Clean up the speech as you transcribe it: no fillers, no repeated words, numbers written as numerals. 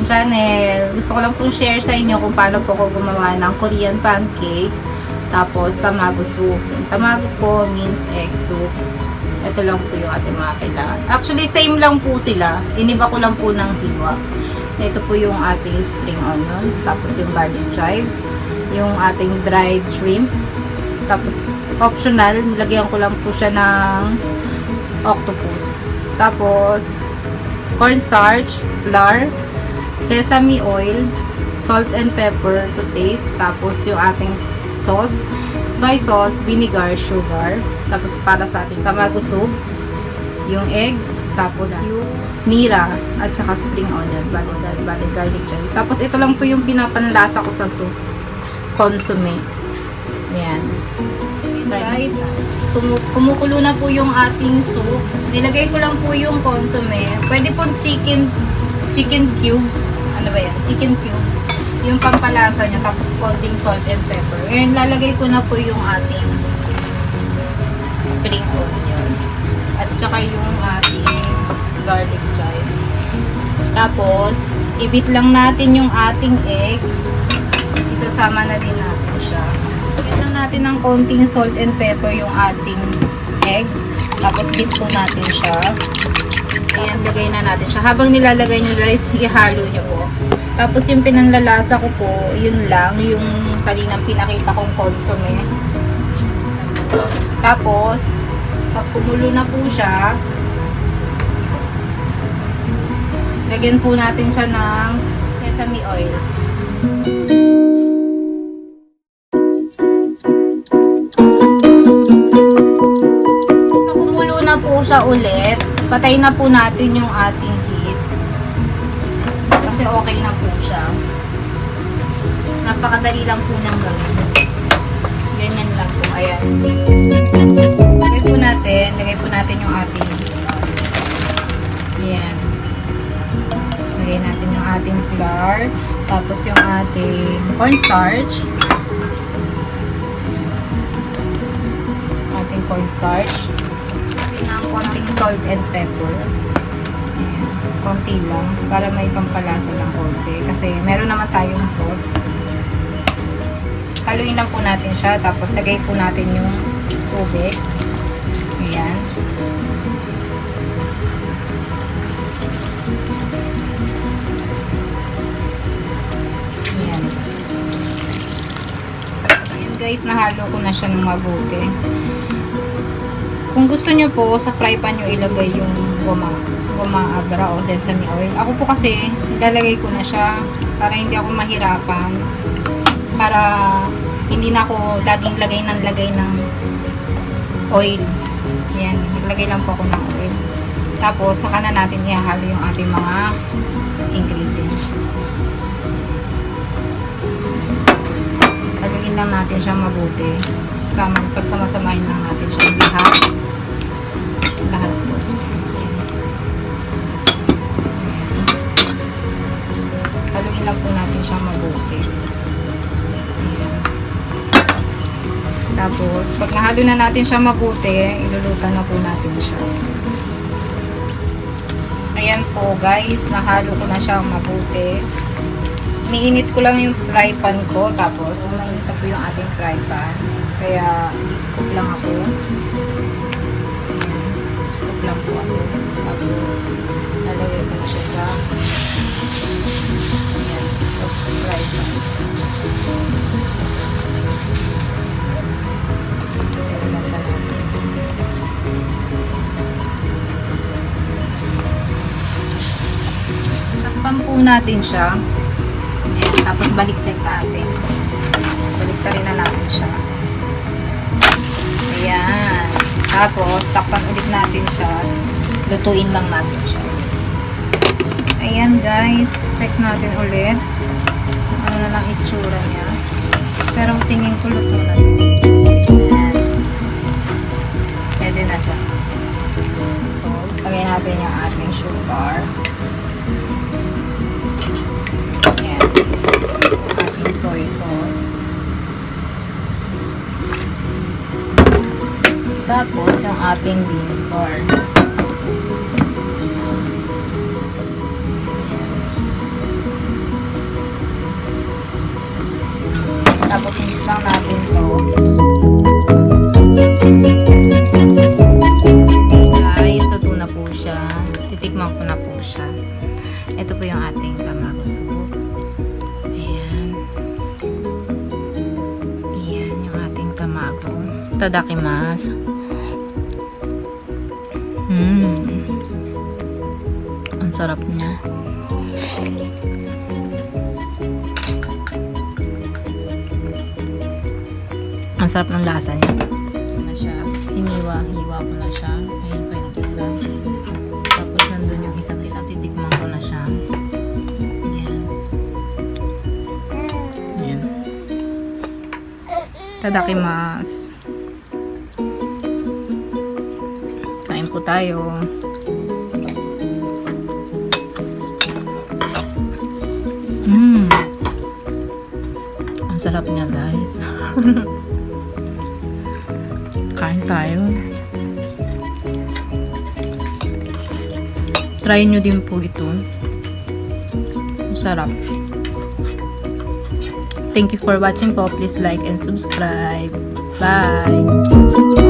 channel. Gusto ko lang pong share sa inyo kung paano po ako gumawa ng Korean pancake. Tapos, tamago soup. Yung tamago po means egg soup. Ito lang po yung ating mga kailangan. Actually, same lang po sila. Iniba ko lang po ng hiwa. Ito po yung ating spring onions. Tapos yung garlic chives. Yung ating dried shrimp. Tapos, optional, nilagyan ko lang po siya ng octopus. Tapos, cornstarch, flour, sesame oil, salt and pepper to taste. Tapos, yung ating sauce, soy sauce, vinegar, sugar. Tapos, para sa ating tamago soup, yung egg, tapos yung nira, at saka spring onion, bali garlic chives. Tapos, ito lang po yung pinapanlasa ko sa soup. Consomme. Ayan. Guys, kumukulo na po yung ating soup. Nilagay ko lang po yung consomme. Pwede pong chicken cubes. Ano ba yan? Chicken cubes. Yung pampalasa niya. Tapos konting salt and pepper. Ngayon, lalagay ko na po yung ating spring onions. At saka yung ating garlic chives. Tapos, ibit lang natin yung ating egg. Isasama na din natin siya. Lagyan lang natin ng konting salt and pepper yung ating egg. Tapos beat po natin siya. Ayan, lagay na natin siya. Habang nilalagay nyo guys, ihalo nyo po. Tapos yung pinanlalasa ko po, yun lang. Yung kaninang pinakita kong consomme. Tapos, pag kumulo na po siya, lagyan po natin siya ng sesame oil. Po siya ulit, patay na po natin yung ating heat kasi okay na po siya. Napakadali lang po niyang gawin. Ganyan lang po. Ayan. Lagay po natin yung ating ayan. Lagay natin yung ating flour, tapos yung ating cornstarch. Ng konting salt and pepper. Ayan, konti lang para may pampalasa lang konti kasi meron naman tayong sauce. Haluin lang po natin siya, tapos lagay po natin yung tubig. Ayan. Ayan guys, nahalo ko na siya ng mabuti. Kung gusto nyo po, sa fry pan nyo ilagay yung goma abra o sesame oil. Ako po kasi, ilalagay ko na siya para hindi ako mahirapan. Para hindi na ako laging lagay ng oil. Yan, naglagay lang po ako ng oil. Tapos, saka na natin ihahalo yung ating mga ingredients. Haluin lang natin siya mabuti. Pagsamasamahin lang natin siya lahat po. Haluin lang po natin siya mabuti. Ayan. Tapos, pag nahalo na natin siya mabuti, ilulutan na po natin siya. Ayan po guys, nahalo ko na siya mabuti. Niinit ko lang yung fry pan ko, tapos umainit na po yung ating fry pan. Kaya, scoop lang ako. Ayan, scoop lang po ako. Tapos, nalagay ko na siya sa ayan, fry pan. Nalagyan pa natin. Takpan po natin siya. Ayan, tapos baliktad natin. Baliktarin na natin siya. Ayan. Tapos, takpan ulit natin siya. Lutuin lang natin siya. Ayan guys. Check natin ulit. Ano na lang itsura niya. Pero tingin ko luto na. Ayan. Pwede na siya. So, lagay natin yung ating sugar. Ayan. Ating soy sauce. Tapos, yung ating vinegar. Tapos mix lang natin to. Guys, luto na po siya. Titikman ko na po siya. Ito po yung ating tamago soup. Ayan. Ayan yung ating tamago. Tadakimasu. Ang sarap niya. Ang sarap ng lasa niya. Na siya. Hiniwa ko na siya. Ayun pa yung isa. Tapos nandun yung isa na siya. Titikman ko na siya. Ayan. Ayan. Tadakimasu. Kain po tayo. Ang sarap niya, guys. Kain tayo. Try nyo din po ito. Ang sarap. Thank you for watching po. Please like and subscribe. Bye!